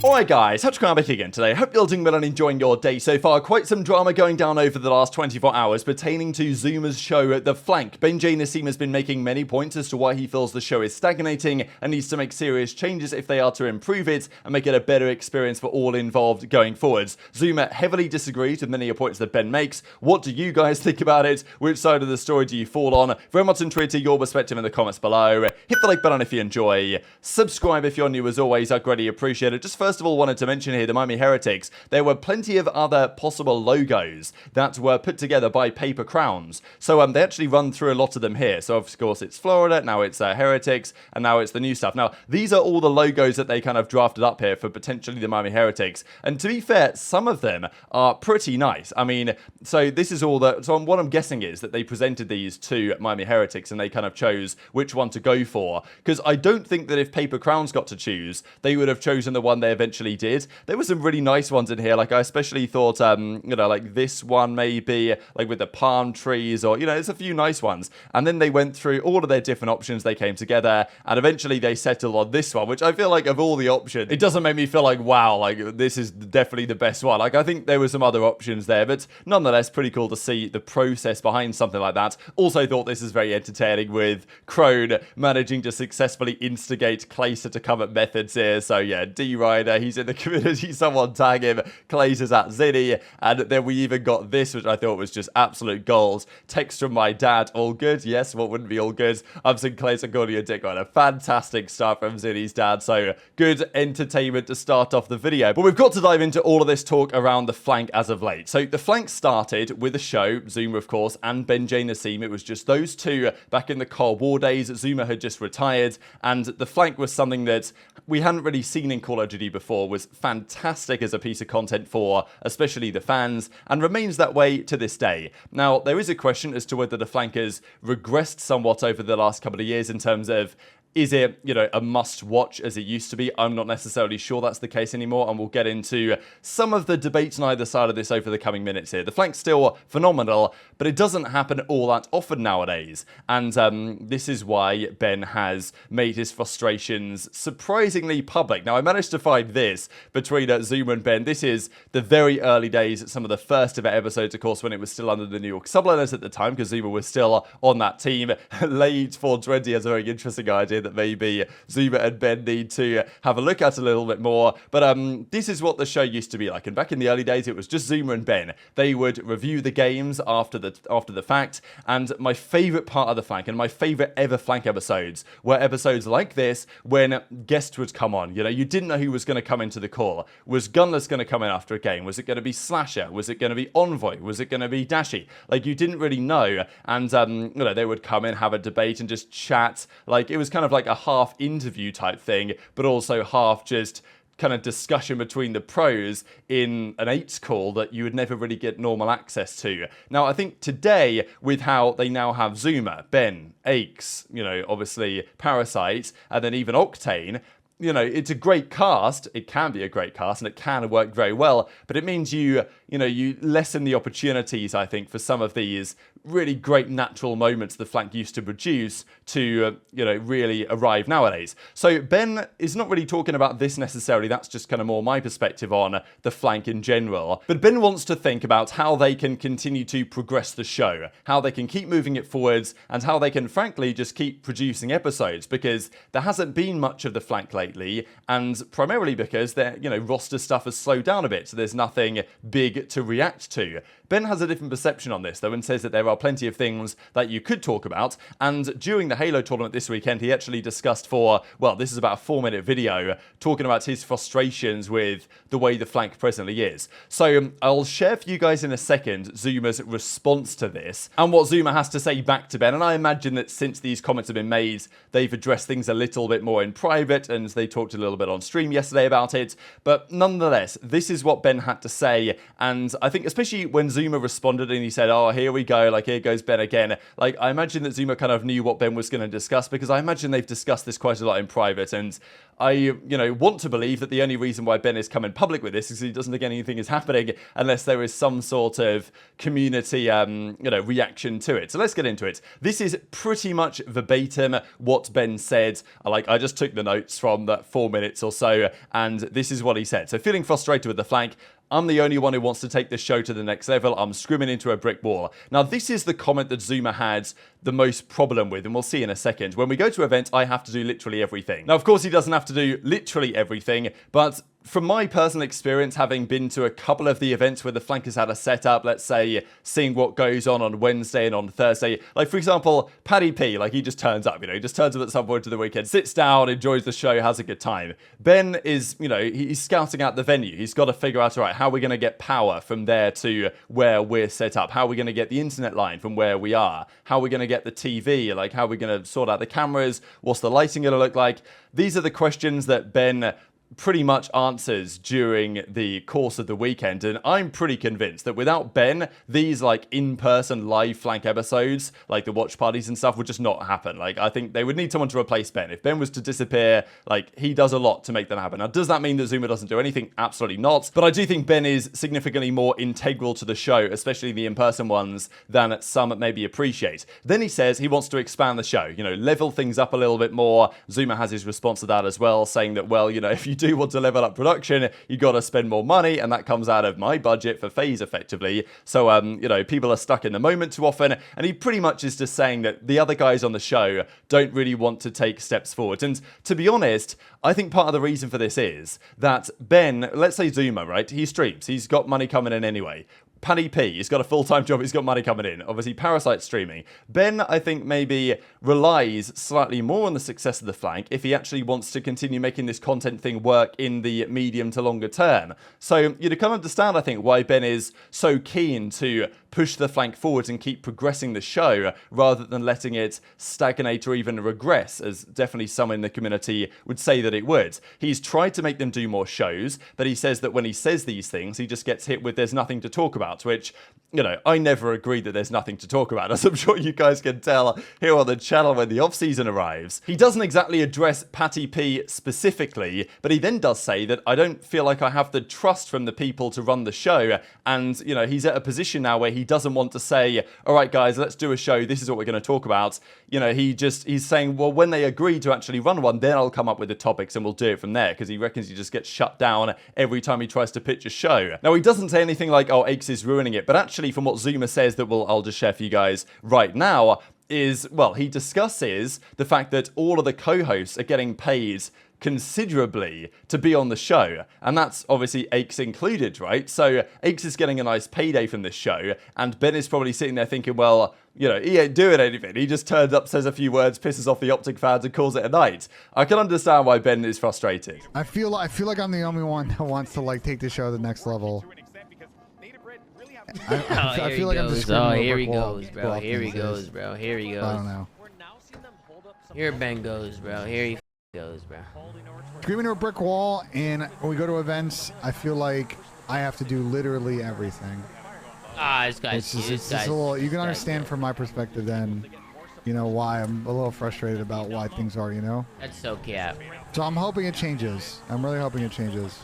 Alright guys, TacticalRab back again today. Hope you're doing well and enjoying your day so far. Quite some drama going down over the last 24 hours pertaining to ZooMaa's show The Flank. J Nissim has been making many points as to why he feels the show is stagnating and needs to make serious changes if they are to improve it and make it a better experience for all involved going forwards. ZooMaa heavily disagrees with many of the points that Ben makes. What do you guys think about it? Which side of the story do you fall on? Very much intrigued to your perspective in the comments below. Hit the like button if you enjoy. Subscribe if you're new as always, I'd greatly appreciate it. Just first of all, wanted to mention here the Miami Heretics. There were plenty of other possible logos that were put together by Paper Crowns. So they actually run through a lot of them here. So of course it's Florida, now it's Heretics, and now it's the new stuff. Now these are all the logos that they kind of drafted up here for potentially the Miami Heretics. And to be fair, some of them are pretty nice. I mean, so this is all that. So what I'm guessing is that they presented these to Miami Heretics and they kind of chose which one to go for. Because I don't think that if Paper Crowns got to choose, they would have chosen the one they eventually did. There were some really nice ones in here. Like I especially thought, you know, like this one maybe, like with the palm trees, or, you know, there's a few nice ones. And then they went through all of their different options. They came together and eventually they settled on this one, which I feel like of all the options, it doesn't make me feel like, wow, like this is definitely the best one. Like I think there were some other options there, but nonetheless, pretty cool to see the process behind something like that. Also thought this is very entertaining with Crone managing to successfully instigate Clayster to come at methods here. So yeah, D-Rider, he's in the community, someone tag him, Clayster's at Zinni, and then we even got this, which I thought was just absolute goals. Text from my dad, all good? Yes, what wouldn't be all good? I've seen Clayster calling you a dick rider. Fantastic stuff from Zinni's dad, so good entertainment to start off the video. But we've got to dive into all of this talk around the flank as of late. So the flank started with a show, ZooMaa of course, and J Nissim. It was just those two back in the Cold War days. ZooMaa had just retired, and the flank was something that we hadn't really seen in Call of Duty before, was fantastic as a piece of content for especially the fans, and remains that way to this day. Now, there is a question as to whether the flank has regressed somewhat over the last couple of years in terms of, is it, you know, a must-watch as it used to be? I'm not necessarily sure that's the case anymore, and we'll get into some of the debates on either side of this over the coming minutes here. The flank's still phenomenal, but it doesn't happen all that often nowadays, and this is why Ben has made his frustrations surprisingly public. Now, I managed to find this between ZooMaa and Ben. This is the very early days, some of the first ever episodes, of course, when it was still under the New York Subliners at the time, because ZooMaa was still on that team. Late 420 has a very interesting idea that maybe ZooMaa and Ben need to have a look at a little bit more. But this is what the show used to be like. And back in the early days, it was just ZooMaa and Ben. They would review the games after the fact. And my favorite part of the flank, and my favorite ever flank episodes, were episodes like this when guests would come on. You know, you didn't know who was going to come into the call. Was Gunless going to come in after a game? Was it going to be Slasher? Was it going to be Envoy? Was it going to be Dashy? Like, you didn't really know. And, you know, they would come in, have a debate, and just chat. Like, it was kind of like a half interview type thing, but also half just kind of discussion between the pros in an 8's call that you would never really get normal access to. Now, I think today, with how they now have ZooMaa, Ben, Aches, you know, obviously Parasite, and then even Octane, you know, it's a great cast. It can be a great cast, and it can work very well. But it means you lessen the opportunities, I think, for some of these really great natural moments the flank used to produce to, you know, really arrive nowadays. So Ben is not really talking about this necessarily. That's just kind of more my perspective on the flank in general. But Ben wants to think about how they can continue to progress the show, how they can keep moving it forwards, and how they can, frankly, just keep producing episodes, because there hasn't been much of the flank lately, and primarily because their, you know, roster stuff has slowed down a bit, so there's nothing big to react to. Ben has a different perception on this, though, and says that there are plenty of things that you could talk about. And during the Halo tournament this weekend, he actually discussed for, well, this is about a 4-minute video, talking about his frustrations with the way the flank presently is. So I'll share for you guys in a second ZooMaa's response to this, and what ZooMaa has to say back to Ben. And I imagine that since these comments have been made, they've addressed things a little bit more in private, and they talked a little bit on stream yesterday about it. But nonetheless, this is what Ben had to say, and I think especially when ZooMaa responded and he said, oh, here we go, like, here goes Ben again. Like, I imagine that ZooMaa kind of knew what Ben was going to discuss, because I imagine they've discussed this quite a lot in private, and I, you know, want to believe that the only reason why Ben is coming public with this is he doesn't think anything is happening unless there is some sort of community, you know, reaction to it. So let's get into it. This is pretty much verbatim what Ben said. I just took the notes from that 4 minutes or so, and this is what he said. So feeling frustrated with the flank. I'm the only one who wants to take this show to the next level. I'm screaming into a brick wall. Now, this is the comment that ZooMaa had the most problem with, and we'll see in a second. When we go to events, I have to do literally everything. Now, of course, he doesn't have to do literally everything, but from my personal experience, having been to a couple of the events where the flankers had a setup, let's say, seeing what goes on Wednesday and on Thursday, like, for example, Paddy P, like, he just turns up, you know, he just turns up at some point to the weekend, sits down, enjoys the show, has a good time. Ben is, you know, he's scouting out the venue. He's got to figure out, all right, how are we going to get power from there to where we're set up? How are we going to get the internet line from where we are? How are we going to get the TV? Like, how are we going to sort out the cameras? What's the lighting going to look like? These are the questions that Ben pretty much answers during the course of the weekend, and I'm pretty convinced that without Ben, these like in-person live flank episodes, like the watch parties and stuff, would just not happen. Like, I think they would need someone to replace Ben. If Ben was to disappear, like, he does a lot to make them happen. Now, does that mean that ZooMaa doesn't do anything? Absolutely not, but I do think Ben is significantly more integral to the show, especially the in-person ones, than some maybe appreciate. Then he says he wants to expand the show, you know, level things up a little bit more. ZooMaa has his response to that as well, saying that, well, you know, if you do want to level up production, you got to spend more money, and that comes out of my budget for FaZe effectively. So, you know, people are stuck in the moment too often, and he pretty much is just saying that the other guys on the show don't really want to take steps forward. And to be honest, I think part of the reason for this is that Ben, let's say ZooMaa, right? He streams. He's got money coming in anyway. Paddy P, he's got a full-time job, he's got money coming in. Obviously, Parasite streaming. Ben, I think, maybe relies slightly more on the success of the flank if he actually wants to continue making this content thing work in the medium to longer term. So you can understand, I think, why Ben is so keen to push the flank forward and keep progressing the show rather than letting it stagnate or even regress, as definitely some in the community would say that it would. He's tried to make them do more shows, but he says that when he says these things, he just gets hit with "there's nothing to talk about," which, you know, I never agree that there's nothing to talk about, as I'm sure you guys can tell here on the channel when the off-season arrives. He doesn't exactly address Paddy P specifically, but he then does say that I don't feel like I have the trust from the people to run the show, and, you know, he's at a position now where he doesn't want to say, all right, guys, let's do a show, this is what we're going to talk about. You know, he's saying, well, when they agree to actually run one, then I'll come up with the topics and we'll do it from there, because he reckons he just gets shut down every time he tries to pitch a show. Now, he doesn't say anything like, oh, Aix is ruining it, but actually from what ZooMaa says that I'll just share for you guys right now is, well, he discusses the fact that all of the co-hosts are getting paid considerably to be on the show, and that's obviously Aix included, right? So Aix is getting a nice payday from this show, and Ben is probably sitting there thinking, well, you know, he ain't doing anything. He just turns up, says a few words, pisses off the OpTic fans, and calls it a night. I can understand why Ben is frustrated. I feel like I'm the only one that wants to like take the show to the next level. I feel like I'm just here he goes, bro. Here he goes, bro. Here he goes. I don't know. Here Ben goes, bro. Here he goes, bro. Screaming to a brick wall, and when we go to events, I feel like I have to do literally everything. Ah, this guy's it's a little, you can understand from my perspective then, you know, why I'm a little frustrated about why things are, you know? That's so cap. So I'm hoping it changes. I'm really hoping it changes.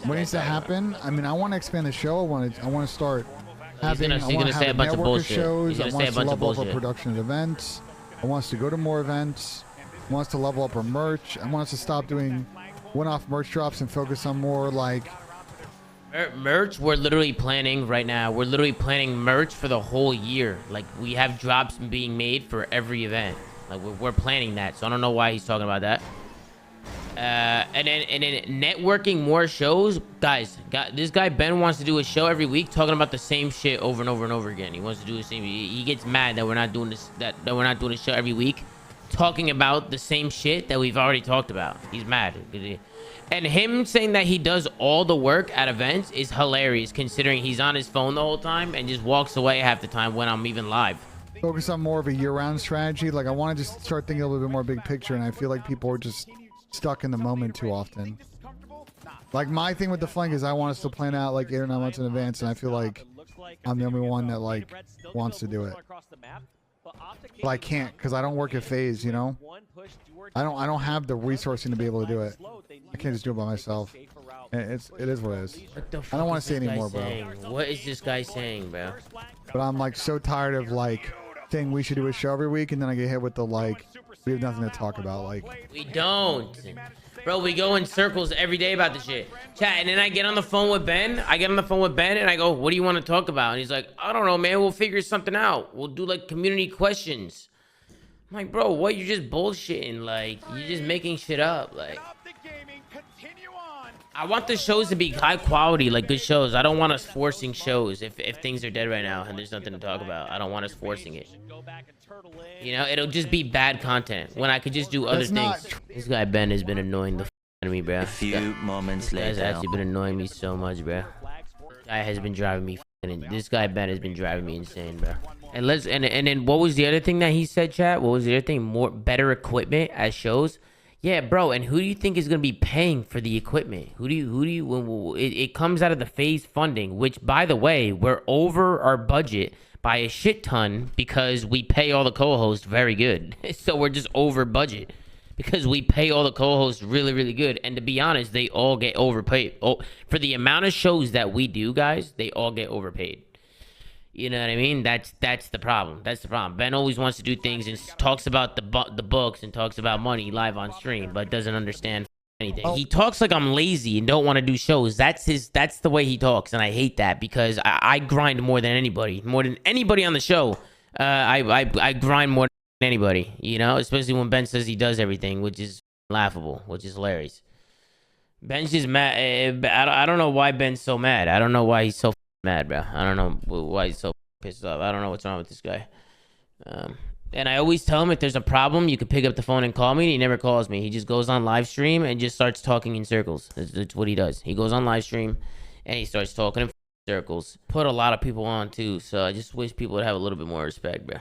What needs to happen? I mean, I want to expand the show. I want to start having. He's gonna say a bunch of bullshit. Shows. I want to level up our production of events. I want us to go to more events. I want us to level up our merch. I want us to stop doing one-off merch drops and focus on more like merch. We're literally planning right now. We're literally planning merch for the whole year. Like, we have drops being made for every event. Like, we're planning that. So I don't know why he's talking about that. And then networking more shows, guys. This guy Ben wants to do a show every week, talking about the same shit over and over and over again. He wants to do the same. He gets mad that we're not doing this. That we're not doing a show every week, talking about the same shit that we've already talked about. He's mad. And him saying that he does all the work at events is hilarious, considering he's on his phone the whole time and just walks away half the time when I'm even live. Focus on more of a year-round strategy. Like, I want to just start thinking a little bit more big picture, and I feel like people are just stuck in the moment too often. Like, my thing with the flank is I want us to plan out like 8 or 9 months in advance, and I feel like I'm the only one that like wants to do it. But I can't, because I don't work at FaZe, you know? I don't have the resourcing to be able to do it. I can't just do it by myself. It is what it is. I don't want to say anymore, bro. What is this guy saying, bro? But I'm like so tired of like saying we should do a show every week, and then I get hit with the like, we have nothing to talk about. Like, We don't. Bro, we go in circles every day about this shit. Chat, and then I get on the phone with Ben. And I go, what do you want to talk about? And he's like, I don't know, man. We'll figure something out. We'll do like community questions. I'm like, bro, what? You're just bullshitting. Like, you're just making shit up. Like, I want the shows to be high quality, like good shows. I don't want us forcing shows if things are dead right now and there's nothing to talk about. I don't want us forcing it. You know, it'll just be bad content when I could just do other things. This guy Ben has been annoying the f out of me, bro. A few moments later. This guy's actually been annoying me so much, bro. This guy has been driving me this guy Ben has been driving me insane, bro. And and then what was the other thing that he said, chat? What was the other thing? Better equipment at shows. Yeah, bro, and who do you think is gonna be paying for the equipment? It comes out of the FaZe funding, which, by the way, we're over our budget by a shit ton because we pay all the co-hosts very good. So we're just over budget because we pay all the co-hosts really, really good. And to be honest, they all get overpaid. Oh, for the amount of shows that we do, guys, they all get overpaid. You know what I mean? That's the problem. That's the problem. Ben always wants to do things and talks about the books and talks about money live on stream, but doesn't understand anything. Oh. He talks like I'm lazy and don't want to do shows. That's the way he talks, and I hate that because I grind more than anybody on the show. I grind more than anybody. You know, especially when Ben says he does everything, which is laughable, which is hilarious. Ben's just mad. I don't know why Ben's so mad. I don't know why he's so mad, bro. I don't know why he's so pissed off. I don't know what's wrong with this guy. And I always tell him if there's a problem, you can pick up the phone and call me. And he never calls me. He just goes on live stream and just starts talking in circles. That's what he does. He goes on live stream and he starts talking in circles. Put a lot of people on too. So I just wish people would have a little bit more respect, bro.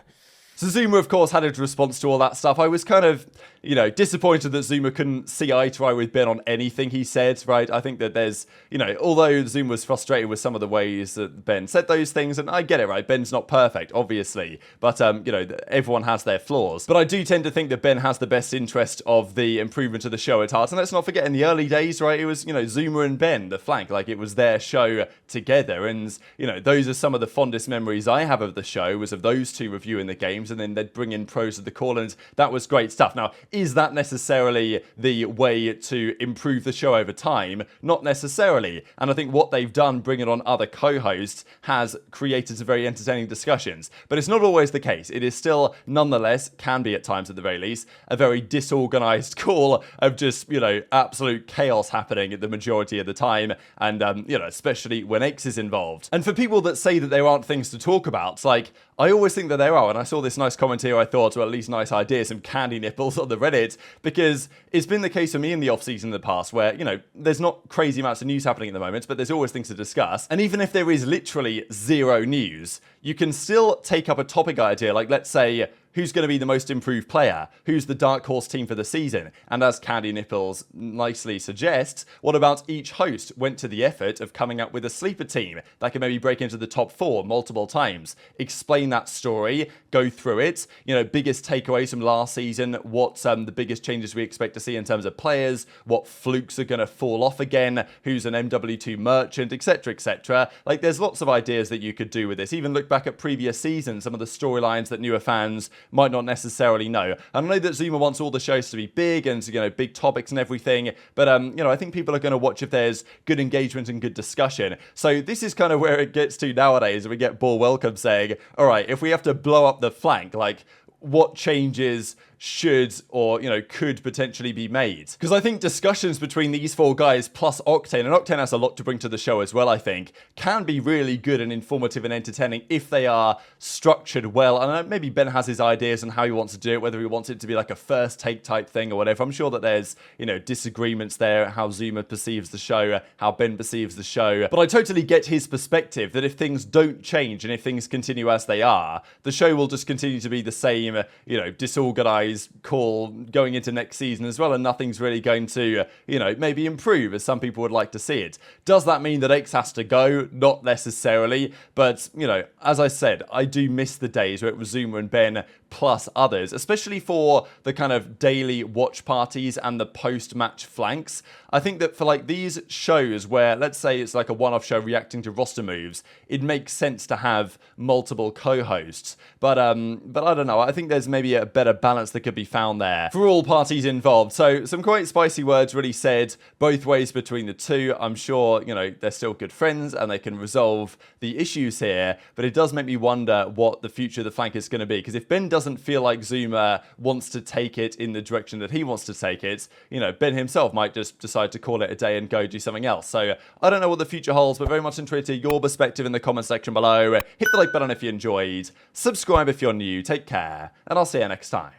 So ZooMaa, of course, had a response to all that stuff. I was kind of, you know, disappointed that ZooMaa couldn't see eye to eye with Ben on anything he said, right? I think that there's, you know, although ZooMaa was frustrated with some of the ways that Ben said those things, and I get it, right? Ben's not perfect, obviously, but, you know, everyone has their flaws. But I do tend to think that Ben has the best interest of the improvement of the show at heart. And let's not forget, in the early days, right, it was, you know, ZooMaa and Ben, the flank, like it was their show together. And, you know, those are some of the fondest memories I have of the show, was of those two reviewing the games, and then they'd bring in pros of the call, and that was great stuff. Now, is that necessarily the way to improve the show over time? Not necessarily. And I think what they've done, bringing on other co-hosts, has created some very entertaining discussions. But it's not always the case. It is still, nonetheless, can be at times at the very least, a very disorganized call of just, you know, absolute chaos happening at the majority of the time. And, you know, especially when X is involved. And for people that say that there aren't things to talk about, like, I always think that there are. And I saw this nice comment here, I thought, or at least nice idea, some candy nipples on the Reddit, because it's been the case for me in the off-season in the past where, you know, there's not crazy amounts of news happening at the moment, but there's always things to discuss. And even if there is literally zero news, you can still take up a topic idea, like let's say, who's going to be the most improved player? Who's the dark horse team for the season? And as Candy Nipples nicely suggests, what about each host went to the effort of coming up with a sleeper team that can maybe break into the top 4 multiple times? Explain that story, go through it. You know, biggest takeaways from last season, what's the biggest changes we expect to see in terms of players, what flukes are going to fall off again, who's an MW2 merchant, etc, etc. Like, there's lots of ideas that you could do with this. Even look back at previous seasons, some of the storylines that newer fans might not necessarily know. And I know that ZooMaa wants all the shows to be big and, you know, big topics and everything, but, you know, I think people are going to watch if there's good engagement and good discussion. So this is kind of where it gets to nowadays, and we get Ball Welcome saying, all right, if we have to blow up the flank, like, what changes should or, you know, could potentially be made? Because I think discussions between these 4 guys plus Octane, and Octane has a lot to bring to the show as well, I think, can be really good and informative and entertaining if they are structured well. And maybe Ben has his ideas on how he wants to do it, whether he wants it to be like a first take type thing or whatever. I'm sure that there's, you know, disagreements there, how ZooMaa perceives the show, how Ben perceives the show. But I totally get his perspective that if things don't change and if things continue as they are, the show will just continue to be the same, you know, disorganized, always call going into next season as well, and nothing's really going to, you know, maybe improve as some people would like to see it. Does that mean that X has to go? Not necessarily, but, you know, as I said, I do miss the days where it was ZooMaa and Ben plus others, especially for the kind of daily watch parties and the post-match flanks. I think that for like these shows where, let's say it's like a one-off show reacting to roster moves, it makes sense to have multiple co-hosts. But I don't know. I think there's maybe a better balance that could be found there for all parties involved. So some quite spicy words really said both ways between the two. I'm sure, you know, they're still good friends and they can resolve the issues here, but it does make me wonder what the future of the flank is going to be, because if Ben doesn't feel like ZooMaa wants to take it in the direction that he wants to take it, you know, Ben himself might just decide to call it a day and go do something else. So I don't know what the future holds, but very much interested to your perspective in the comment section below. Hit the like button if you enjoyed, subscribe if you're new, take care, and I'll see you next time.